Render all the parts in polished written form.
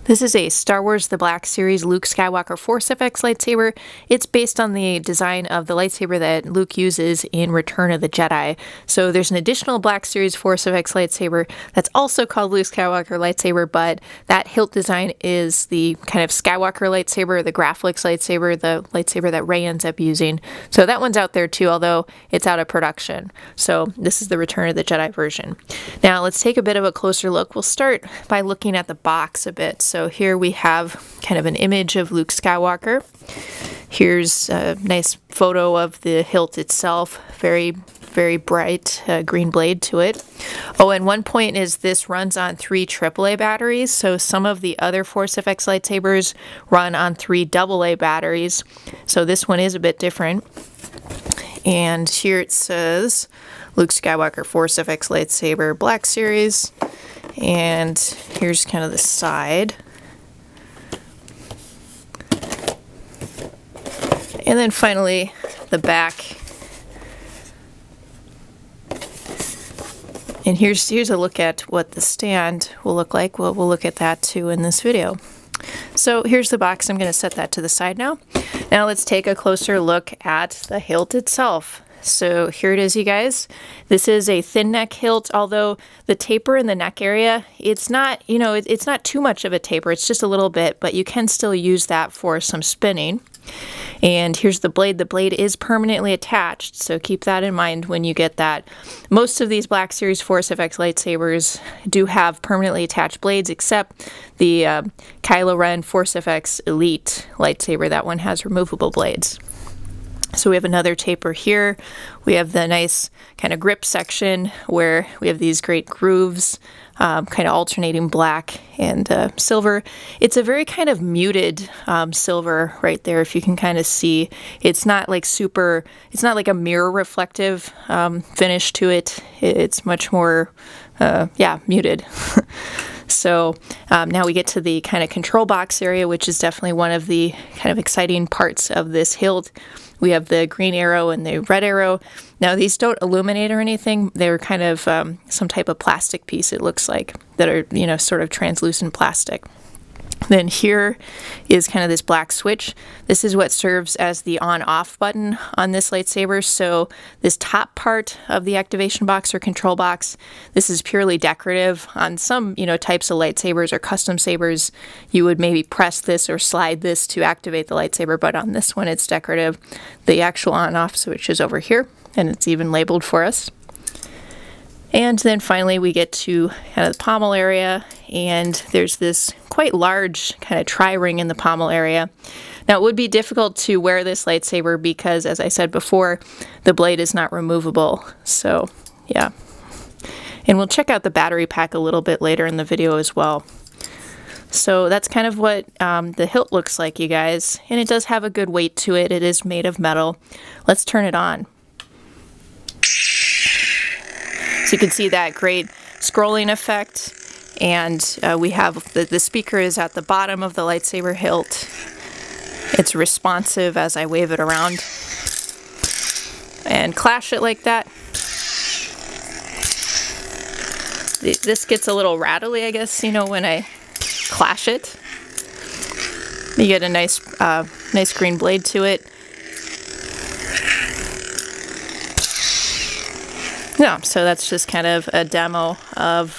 This is a Star Wars The Black Series Luke Skywalker Force FX lightsaber. It's based on the design of the lightsaber that Luke uses in Return of the Jedi. So there's an additional Black Series Force FX lightsaber that's also called Luke Skywalker lightsaber, but that hilt design is the kind of Skywalker lightsaber, the Graflex lightsaber, the lightsaber that Rey ends up using. So that one's out there too, although it's out of production. So this is the Return of the Jedi version. Now let's take a bit of a closer look. We'll start by looking at the box a bit. So here we have kind of an image of Luke Skywalker. Here's a nice photo of the hilt itself. Very, very bright green blade to it. Oh, and one point is this runs on 3 AAA batteries. So some of the other Force FX lightsabers run on 3 AA batteries. So this one is a bit different. And here it says Luke Skywalker Force FX lightsaber Black Series. And here's kind of the side. And then finally, the back. And here's a look at what the stand will look like. We'll look at that too in this video. So here's the box. I'm going to set that to the side now. Now let's take a closer look at the hilt itself. So here it is, you guys. This is a thin neck hilt, although the taper in the neck area, it's not, it's not too much of a taper. It's just a little bit, but you can still use that for some spinning. And here's the blade. The blade is permanently attached, so keep that in mind when you get that. Most of these Black Series Force FX lightsabers do have permanently attached blades, except the Kylo Ren Force FX Elite lightsaber. That one has removable blades. So we have another taper here. We have the nice kind of grip section where we have these great grooves, kind of alternating black and silver. It's a very kind of muted silver right there, if you can kind of see. It's not like it's not like a mirror reflective finish to it. It's much more, muted. So now we get to the kind of control box area, which is definitely one of the kind of exciting parts of this hilt. We have the green arrow and the red arrow. Now these don't illuminate or anything. They're kind of some type of plastic piece, it looks like, that are, sort of translucent plastic. Then here is kind of this black switch. This is what serves as the on-off button on this lightsaber. So this top part of the activation box or control box, this is purely decorative. On some, types of lightsabers or custom sabers, you would maybe press this or slide this to activate the lightsaber, but on this one it's decorative. The actual on-off switch is over here, and it's even labeled for us. And then finally we get to kind of the pommel area, and there's this quite large kind of tri-ring in the pommel area. Now it would be difficult to wear this lightsaber because, as I said before, the blade is not removable. So yeah. And we'll check out the battery pack a little bit later in the video as well. So that's kind of what the hilt looks like, you guys. And it does have a good weight to it. It is made of metal. Let's turn it on. So you can see that great scrolling effect, and we have the speaker is at the bottom of the lightsaber hilt. It's responsive as I wave it around and clash it like that. This gets a little rattly, I guess, when I clash it. You get a nice green blade to it. Yeah, so that's just kind of a demo of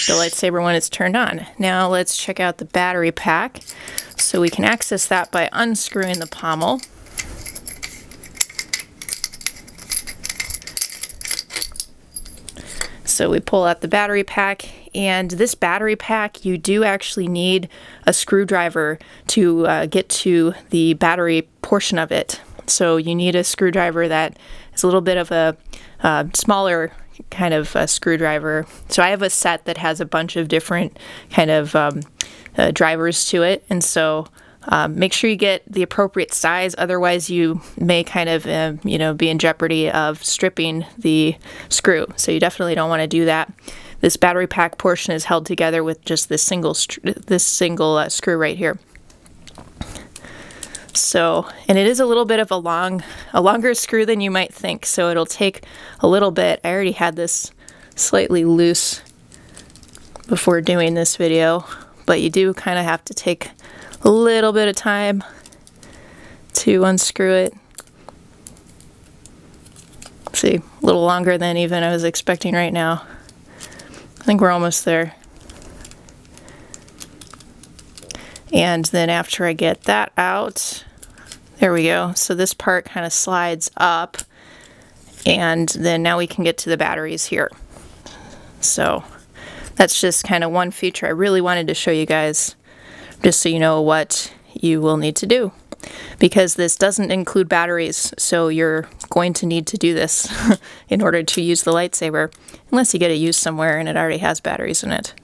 the lightsaber when it's turned on. Now let's check out the battery pack. So we can access that by unscrewing the pommel. So we pull out the battery pack, and this battery pack, you do actually need a screwdriver to get to the battery portion of it. So you need a screwdriver that is a little bit of a smaller kind of screwdriver. So I have a set that has a bunch of different kind of drivers to it, and so make sure you get the appropriate size. Otherwise, you may kind of be in jeopardy of stripping the screw. So you definitely don't want to do that. This battery pack portion is held together with just this single screw right here. So, and it is a little bit of a longer screw than you might think, so it'll take a little bit. I already had this slightly loose before doing this video, but you do kind of have to take a little bit of time to unscrew it. See, a little longer than even I was expecting right now. I think we're almost there. And then after I get that out, there we go. So this part kind of slides up, and then now we can get to the batteries here. So that's just kind of one feature I really wanted to show you guys, just so you know what you will need to do. Because this doesn't include batteries, so you're going to need to do this in order to use the lightsaber, unless you get it used somewhere and it already has batteries in it.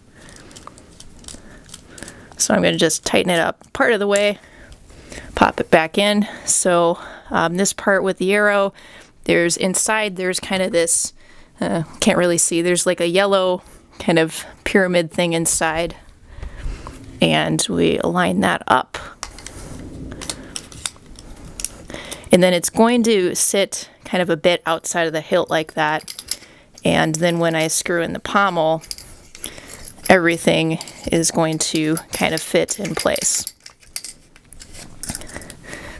So I'm going to just tighten it up part of the way, pop it back in. So this part with the arrow, there's kind of this, can't really see, there's like a yellow kind of pyramid thing inside, and we align that up. And then it's going to sit kind of a bit outside of the hilt like that. And then when I screw in the pommel, everything is going to kind of fit in place.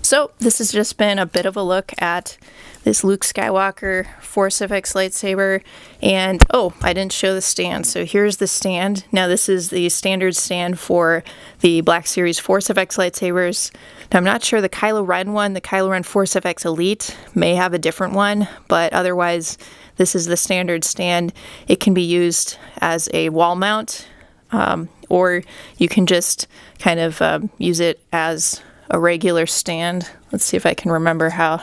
So this has just been a bit of a look at this Luke Skywalker Force FX lightsaber. And oh, I didn't show the stand. So here's the stand. Now this is the standard stand for the Black Series Force FX lightsabers. Now I'm not sure the Kylo Ren one, the Kylo Ren Force FX Elite may have a different one, but otherwise this is the standard stand. It can be used as a wall mount, or you can just kind of use it as a regular stand. Let's see if I can remember how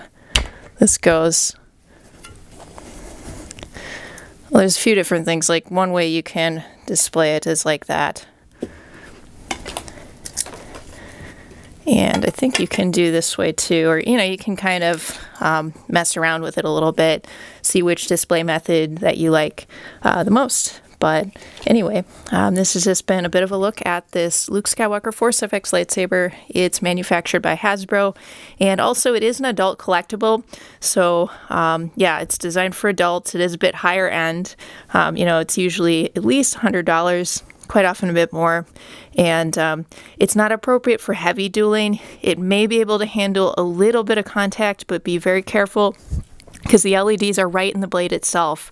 this goes. Well, there's a few different things. Like one way you can display it is like that. And I think you can do this way too, or you can kind of mess around with it a little bit, see which display method that you like the most. But anyway, this has just been a bit of a look at this Luke Skywalker Force FX lightsaber. It's manufactured by Hasbro, and also it is an adult collectible. So yeah, it's designed for adults. It is a bit higher end. It's usually at least $100. Quite often a bit more, and it's not appropriate for heavy dueling. It may be able to handle a little bit of contact, but be very careful because the LEDs are right in the blade itself,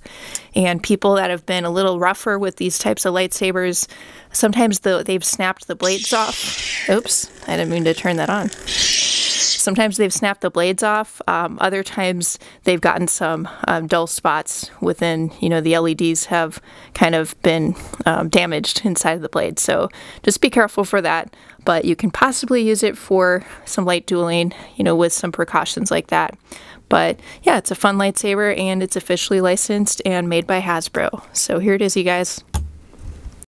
and people that have been a little rougher with these types of lightsabers, sometimes they've snapped the blades off. Oops, I didn't mean to turn that on. Sometimes they've snapped the blades off. Other times they've gotten some dull spots within, the LEDs have kind of been damaged inside of the blade. So just be careful for that. But you can possibly use it for some light dueling, with some precautions like that. But yeah, it's a fun lightsaber, and it's officially licensed and made by Hasbro. So here it is, you guys.